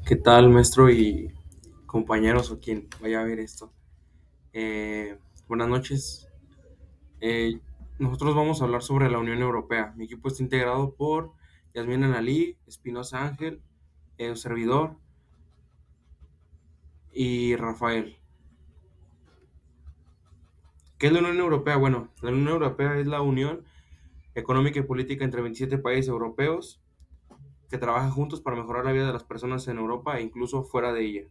¿Qué tal, maestro y compañeros o quien vaya a ver esto? Buenas noches. Eh, Nosotros vamos a hablar sobre la Unión Europea. Mi equipo está integrado por Yasmín Analí, Espinosa Ángel, servidor y Rafael. ¿Qué es la Unión Europea? Bueno, la Unión Europea es la unión económica y política entre 27 países europeos que trabajan juntos para mejorar la vida de las personas en Europa e incluso fuera de ella.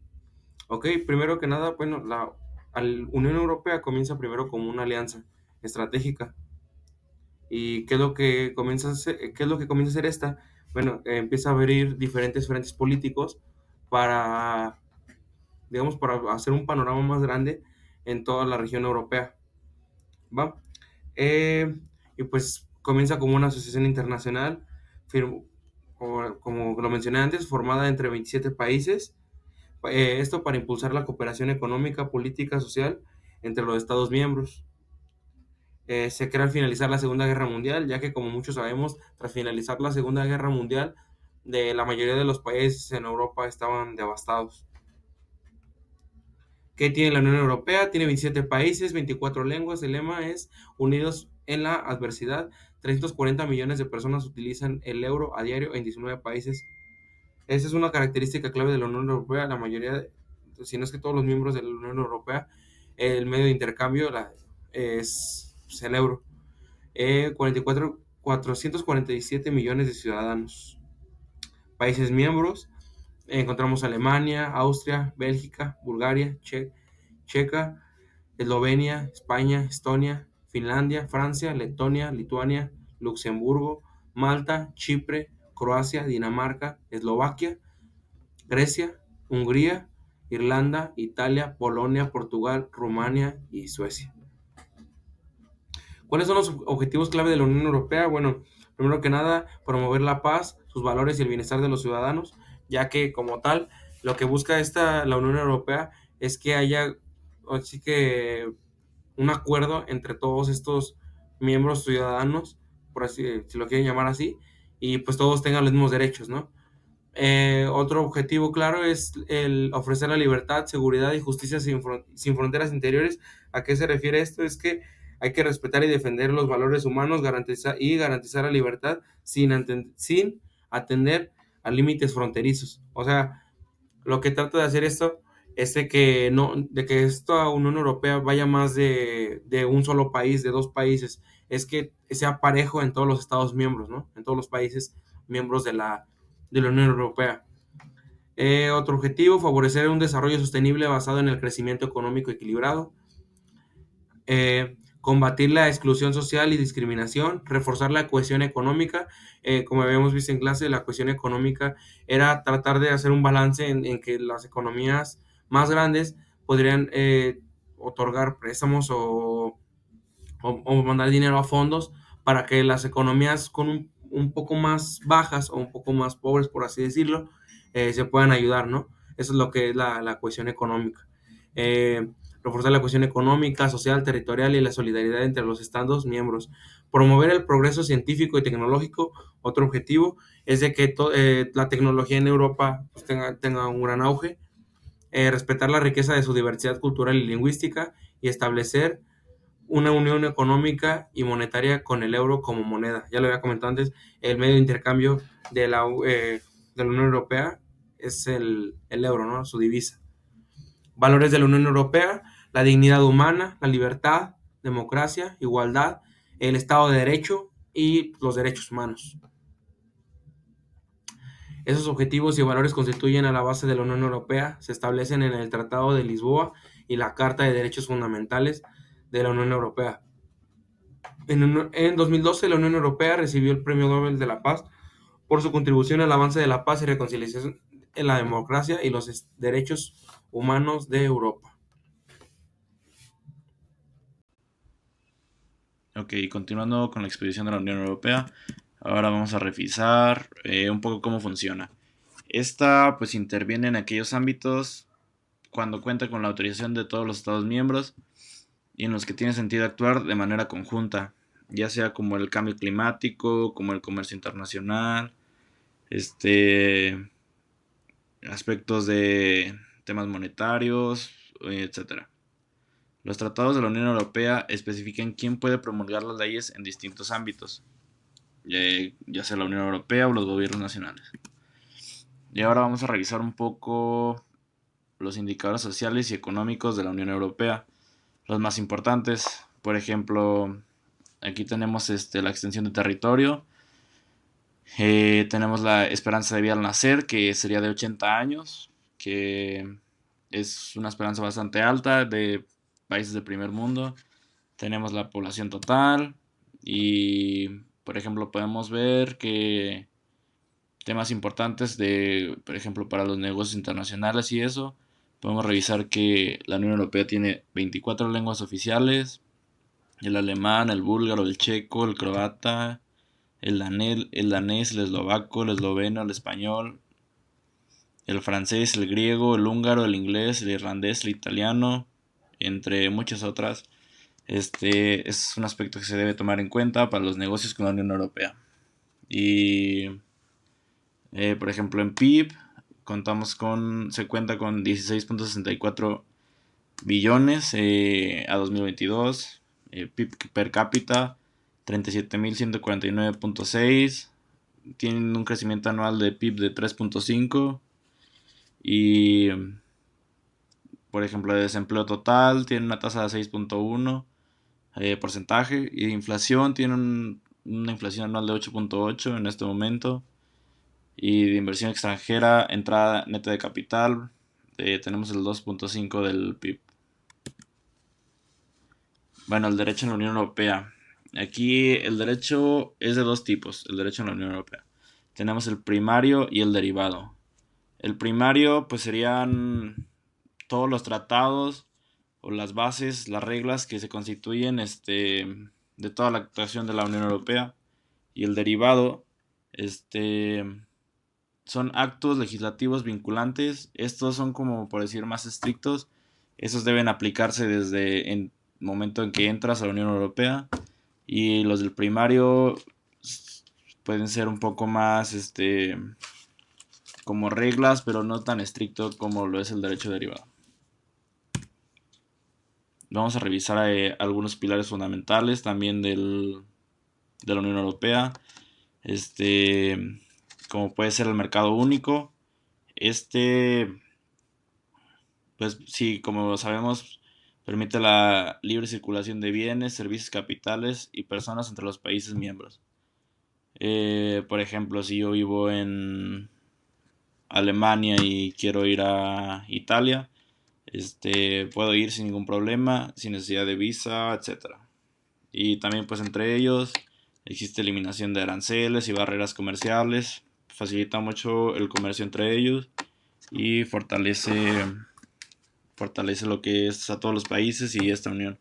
Ok, primero que nada, bueno, Unión Europea comienza primero como una alianza estratégica. ¿Y qué es lo que comienza a hacer, qué es lo que comienza a hacer esta? Bueno, empieza a abrir diferentes frentes políticos para, digamos, para hacer un panorama más grande en toda la región europea, ¿va? Eh, y pues comienza como una asociación internacional, como lo mencioné antes, formada entre 27 países. Esto para impulsar la cooperación económica, política, social entre los Estados miembros. Se crea al finalizar la Segunda Guerra Mundial, ya que como muchos sabemos, tras finalizar la Segunda Guerra Mundial, la mayoría de los países en Europa estaban devastados. ¿Qué tiene la Unión Europea? Tiene 27 países, 24 lenguas. El lema es Unidos en la adversidad. 340 millones de personas utilizan el euro a diario en 19 países. Esa es una característica clave de la Unión Europea. La mayoría, si no es que todos los miembros de la Unión Europea, el medio de intercambio es pues, el euro. 447 millones de ciudadanos. Países miembros, encontramos Alemania, Austria, Bélgica, Bulgaria, Checa, Eslovenia, España, Estonia, Finlandia, Francia, Letonia, Lituania, Luxemburgo, Malta, Chipre, Croacia, Dinamarca, Eslovaquia, Grecia, Hungría, Irlanda, Italia, Polonia, Portugal, Rumania y Suecia. ¿Cuáles son los objetivos clave de la Unión Europea? Bueno, primero que nada, promover la paz, sus valores y el bienestar de los ciudadanos, ya que como tal, lo que busca la Unión Europea es que haya, así que, un acuerdo entre todos estos miembros ciudadanos, por así, si lo quieren llamar así, y pues todos tengan los mismos derechos, ¿no? Otro objetivo claro es el ofrecer la libertad, seguridad y justicia sin fronteras interiores. ¿A qué se refiere esto? Es que hay que respetar y defender los valores humanos garantizar la libertad sin atender a límites fronterizos. O sea, lo que trata de hacer esto es de que, no, de que esta Unión Europea vaya más de un solo país, de dos países. Es que sea parejo en todos los Estados miembros, ¿no? En todos los países miembros de la Unión Europea. Otro objetivo, favorecer un desarrollo sostenible basado en el crecimiento económico equilibrado. Combatir la exclusión social y discriminación, reforzar la cohesión económica. Como habíamos visto en clase, la cohesión económica era tratar de hacer un balance en que las economías más grandes podrían otorgar préstamos o mandar dinero a fondos para que las economías con un poco más bajas o un poco más pobres, por así decirlo, se puedan ayudar, ¿no? Eso es lo que es la cohesión económica. Eh, Reforzar la cohesión económica, social, territorial y la solidaridad entre los Estados miembros. Promover el progreso científico y tecnológico. Otro objetivo es de que la tecnología en Europa pues, tenga un gran auge. Respetar la riqueza de su diversidad cultural y lingüística y establecer una unión económica y monetaria con el euro como moneda. Ya lo había comentado antes, el medio de intercambio de la Unión Europea es el euro, ¿no? Su divisa. Valores de la Unión Europea: la dignidad humana, la libertad, democracia, igualdad, el Estado de Derecho y los derechos humanos. Esos objetivos y valores constituyen a la base de la Unión Europea, se establecen en el Tratado de Lisboa y la Carta de Derechos Fundamentales de la Unión Europea. En 2012, la Unión Europea recibió el Premio Nobel de la Paz por su contribución al avance de la paz y reconciliación en la democracia y los derechos humanos de Europa. Ok, continuando con la expedición de la Unión Europea, ahora vamos a revisar un poco cómo funciona. Esta pues interviene en aquellos ámbitos cuando cuenta con la autorización de todos los Estados miembros y en los que tiene sentido actuar de manera conjunta, ya sea como el cambio climático, como el comercio internacional, este, aspectos de temas monetarios, etcétera. Los tratados de la Unión Europea especifican quién puede promulgar las leyes en distintos ámbitos, ya sea la Unión Europea o los gobiernos nacionales. Y ahora vamos a revisar un poco los indicadores sociales y económicos de la Unión Europea. Los más importantes, por ejemplo, aquí tenemos la extensión de territorio, tenemos la esperanza de vida al nacer, que sería de 80 años, que es una esperanza bastante alta de países del primer mundo. Tenemos la población total y, por ejemplo, podemos ver que temas importantes de, por ejemplo, para los negocios internacionales y eso, podemos revisar que la Unión Europea tiene 24 lenguas oficiales: el alemán, el búlgaro, el checo, el croata, el danés, el eslovaco, el esloveno, el español, el francés, el griego, el húngaro, el inglés, el irlandés, el italiano, entre muchas otras. Este es un aspecto que se debe tomar en cuenta para los negocios con la Unión Europea. Y, por ejemplo, en PIB se cuenta con 16.64 billones a 2022. PIB per cápita 37.149.6. Tienen un crecimiento anual de PIB de 3.5. Y, por ejemplo, de desempleo total tiene una tasa de 6.1 porcentaje. Y de inflación tiene una inflación anual de 8.8 en este momento. Y de inversión extranjera, entrada neta de capital, tenemos el 2.5 del PIB. Bueno, el derecho en la Unión Europea. Aquí el derecho es de dos tipos, el derecho en la Unión Europea. Tenemos el primario y el derivado. El primario pues serían todos los tratados o las bases, las reglas que se constituyen de toda la actuación de la Unión Europea. Y el derivado son actos legislativos vinculantes. Estos son, como por decir, más estrictos. Esos deben aplicarse desde el momento en que entras a la Unión Europea. Y los del primario pueden ser un poco más como reglas, pero no tan estricto como lo es el derecho derivado. Vamos a revisar algunos pilares fundamentales también de la Unión Europea. Como puede ser el mercado único. Pues sí, como sabemos, permite la libre circulación de bienes, servicios, capitales y personas entre los países miembros. Por ejemplo, si yo vivo en Alemania y quiero ir a Italia, puedo ir sin ningún problema, sin necesidad de visa, etcétera. Y también pues entre ellos existe eliminación de aranceles y barreras comerciales, facilita mucho el comercio entre ellos y fortalece lo que es a todos los países y esta unión.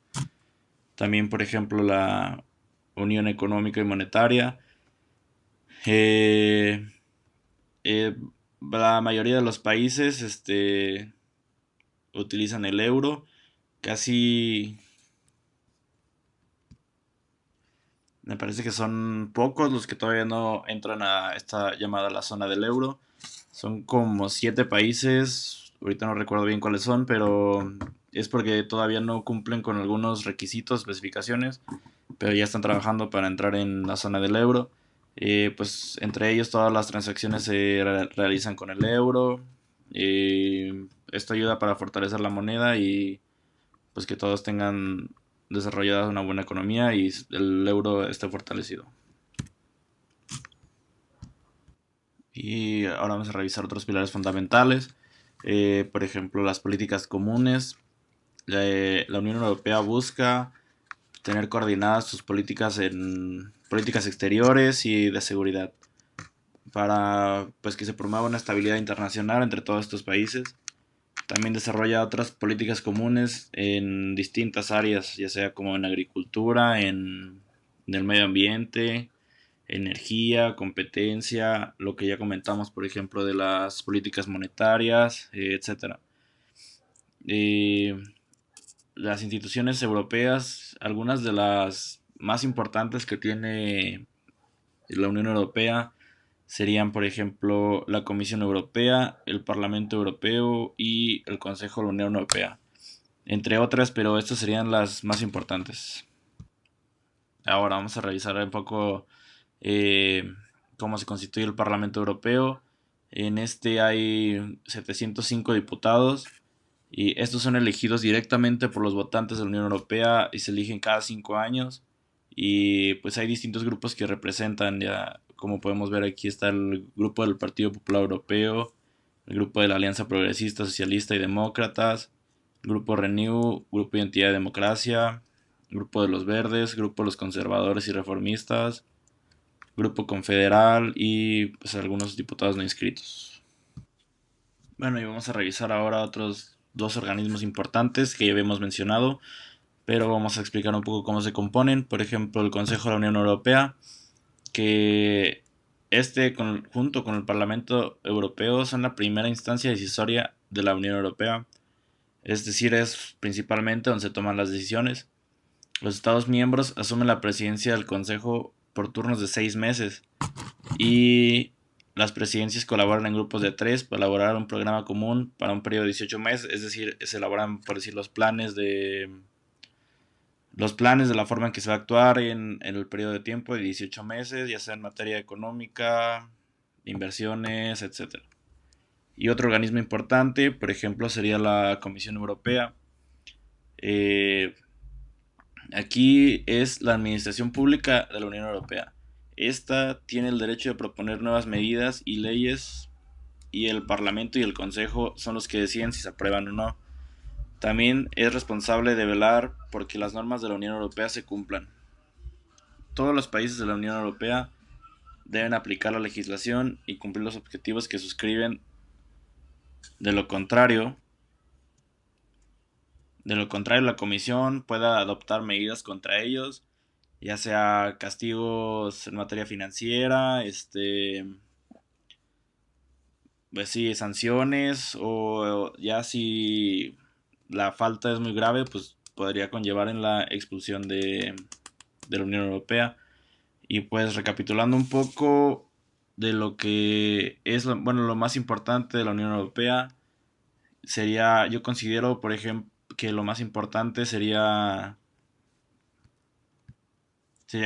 También, por ejemplo, la Unión Económica y Monetaria. Eh, eh, la mayoría de los países utilizan el euro. Casi me parece que son pocos los que todavía no entran a esta llamada la zona del euro. Son como 7 países, ahorita no recuerdo bien cuáles son, pero es porque todavía no cumplen con algunos requisitos, especificaciones, pero ya están trabajando para entrar en la zona del euro. Pues entre ellos todas las transacciones se realizan con el euro. Esto ayuda para fortalecer la moneda y pues que todos tengan desarrollada una buena economía y el euro esté fortalecido. Y ahora vamos a revisar otros pilares fundamentales. Por ejemplo, las políticas comunes. La Unión Europea busca tener coordinadas sus políticas en políticas exteriores y de seguridad para pues que se promueva una estabilidad internacional entre todos estos países. También desarrolla otras políticas comunes en distintas áreas, ya sea como en agricultura, en el medio ambiente, energía, competencia, lo que ya comentamos, por ejemplo, de las políticas monetarias, etcétera. Las instituciones europeas, algunas de las más importantes que tiene la Unión Europea, serían, por ejemplo, la Comisión Europea, el Parlamento Europeo y el Consejo de la Unión Europea, entre otras, pero estas serían las más importantes. Ahora vamos a revisar un poco eh, cómo se constituye el Parlamento Europeo. En este hay 705 diputados y estos son elegidos directamente por los votantes de la Unión Europea y se eligen cada 5 años. Y pues hay distintos grupos que representan, ya como podemos ver aquí está el grupo del Partido Popular Europeo, el grupo de la Alianza Progresista, Socialista y Demócratas, el grupo Renew, grupo Identidad y Democracia, grupo de los Verdes, grupo de los Conservadores y Reformistas, grupo Confederal y pues algunos diputados no inscritos. Bueno, y vamos a revisar ahora otros dos organismos importantes que ya habíamos mencionado, pero vamos a explicar un poco cómo se componen. Por ejemplo, el Consejo de la Unión Europea, que junto con el Parlamento Europeo son la primera instancia decisoria de la Unión Europea, es decir, es principalmente donde se toman las decisiones. Los Estados miembros asumen la presidencia del Consejo por turnos de 6 meses y las presidencias colaboran en grupos de tres para elaborar un programa común para un periodo de 18 meses, es decir, se elaboran, por decir, los planes de la forma en que se va a actuar en el periodo de tiempo de 18 meses, ya sea en materia económica, inversiones, etcétera. Y otro organismo importante, por ejemplo, sería la Comisión Europea. Eh, Aquí es la administración pública de la Unión Europea. Esta tiene el derecho de proponer nuevas medidas y leyes y el Parlamento y el Consejo son los que deciden si se aprueban o no. También es responsable de velar porque las normas de la Unión Europea se cumplan. Todos los países de la Unión Europea deben aplicar la legislación y cumplir los objetivos que suscriben. De lo contrario, la Comisión puede adoptar medidas contra ellos, ya sea castigos en materia financiera, pues sí, sanciones, o ya si la falta es muy grave, pues podría conllevar en la expulsión de la Unión Europea. Y pues recapitulando un poco de lo que es, bueno, lo más importante de la Unión Europea, yo considero, por ejemplo, que lo más importante sería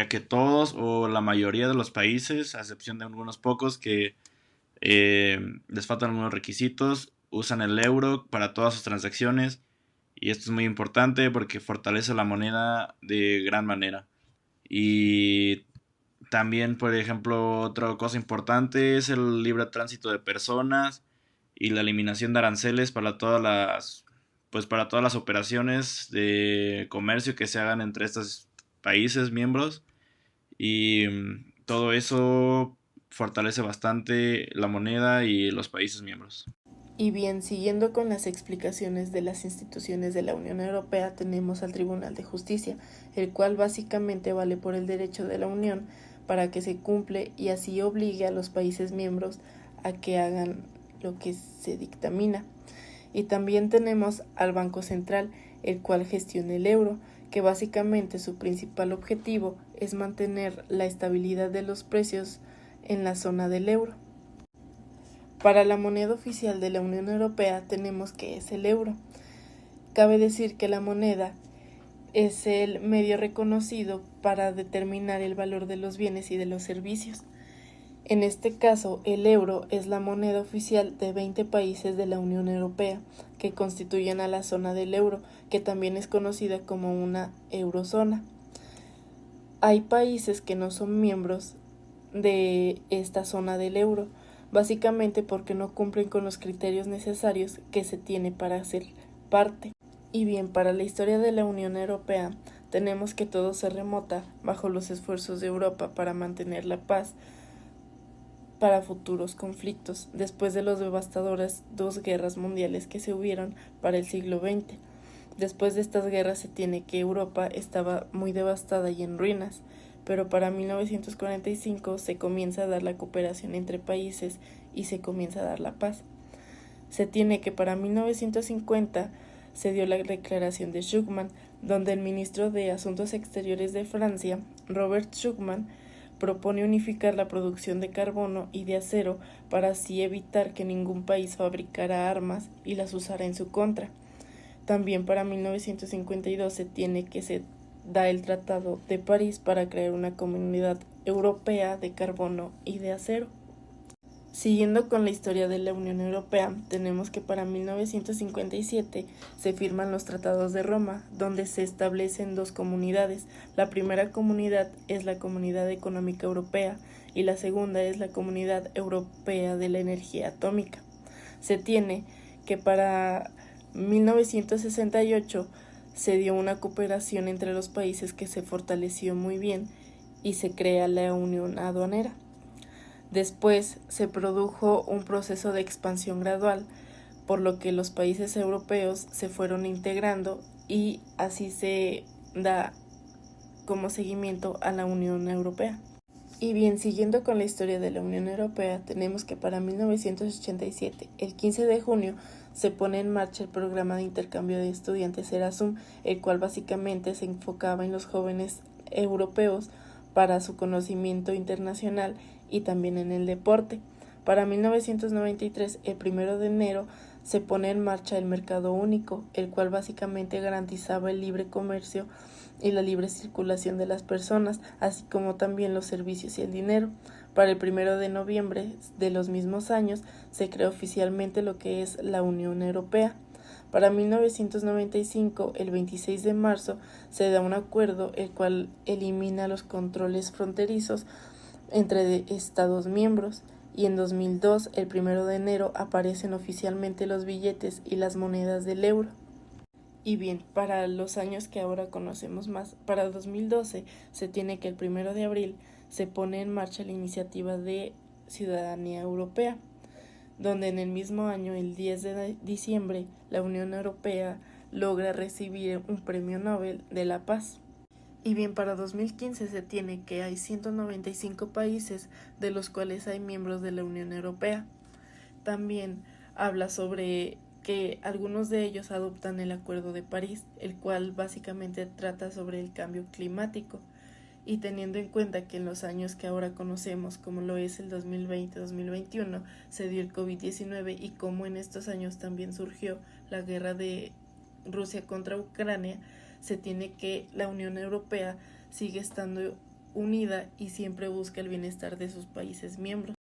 que todos o la mayoría de los países, a excepción de algunos pocos que les faltan algunos requisitos, usan el euro para todas sus transacciones y esto es muy importante porque fortalece la moneda de gran manera. Y también, por ejemplo, otra cosa importante es el libre tránsito de personas y la eliminación de aranceles para todas las operaciones de comercio que se hagan entre estos países miembros y todo eso fortalece bastante la moneda y los países miembros. Y bien, siguiendo con las explicaciones de las instituciones de la Unión Europea, tenemos al Tribunal de Justicia, el cual básicamente vale por el derecho de la Unión para que se cumple y así obligue a los países miembros a que hagan lo que se dictamina. Y también tenemos al Banco Central, el cual gestiona el euro, que básicamente su principal objetivo es mantener la estabilidad de los precios en la zona del euro. Para la moneda oficial de la Unión Europea tenemos que es el euro. Cabe decir que la moneda es el medio reconocido para determinar el valor de los bienes y de los servicios. En este caso, el euro es la moneda oficial de 20 países de la Unión Europea, que constituyen a la zona del euro, que también es conocida como una eurozona. Hay países que no son miembros de esta zona del euro, básicamente porque no cumplen con los criterios necesarios que se tiene para ser parte. Y bien, para la historia de la Unión Europea, tenemos que todo se remota bajo los esfuerzos de Europa para mantener la paz para futuros conflictos, después de las devastadoras 2 guerras mundiales que se hubieron para el siglo XX. Después de estas guerras se tiene que Europa estaba muy devastada y en ruinas, pero para 1945 se comienza a dar la cooperación entre países y se comienza a dar la paz. Se tiene que para 1950 se dio la declaración de Schuman, donde el ministro de Asuntos Exteriores de Francia, Robert Schuman, propone unificar la producción de carbono y de acero para así evitar que ningún país fabricara armas y las usara en su contra. También para 1952 se tiene que se da el Tratado de París para crear una comunidad europea de carbono y de acero. Siguiendo con la historia de la Unión Europea, tenemos que para 1957 se firman los Tratados de Roma, donde se establecen dos comunidades. La primera comunidad es la Comunidad Económica Europea y la segunda es la Comunidad Europea de la Energía Atómica. Se tiene que para 1968 se dio una cooperación entre los países que se fortaleció muy bien y se crea la Unión Aduanera. Después se produjo un proceso de expansión gradual, por lo que los países europeos se fueron integrando y así se da como seguimiento a la Unión Europea. Y bien, siguiendo con la historia de la Unión Europea, tenemos que para 1987, el 15 de junio, se pone en marcha el programa de intercambio de estudiantes Erasmus, el cual básicamente se enfocaba en los jóvenes europeos para su conocimiento internacional y también en el deporte. Para 1993, el 1 de enero, se pone en marcha el mercado único, el cual básicamente garantizaba el libre comercio y la libre circulación de las personas, así como también los servicios y el dinero. Para el 1 de noviembre de los mismos años se creó oficialmente lo que es la Unión Europea. Para 1995, el 26 de marzo, se da un acuerdo el cual elimina los controles fronterizos entre Estados miembros, y en 2002, el 1 de enero, aparecen oficialmente los billetes y las monedas del euro. Y bien, para los años que ahora conocemos más, para 2012 se tiene que el 1 de abril se pone en marcha la iniciativa de ciudadanía europea, donde en el mismo año, el 10 de diciembre, la Unión Europea logra recibir un premio Nobel de la Paz. Y bien, para 2015 se tiene que hay 195 países, de los cuales hay miembros de la Unión Europea. También habla sobre que algunos de ellos adoptan el Acuerdo de París, el cual básicamente trata sobre el cambio climático. Y teniendo en cuenta que en los años que ahora conocemos, como lo es el 2020-2021, se dio el COVID-19 y como en estos años también surgió la guerra de Rusia contra Ucrania, se tiene que la Unión Europea sigue estando unida y siempre busca el bienestar de sus países miembros.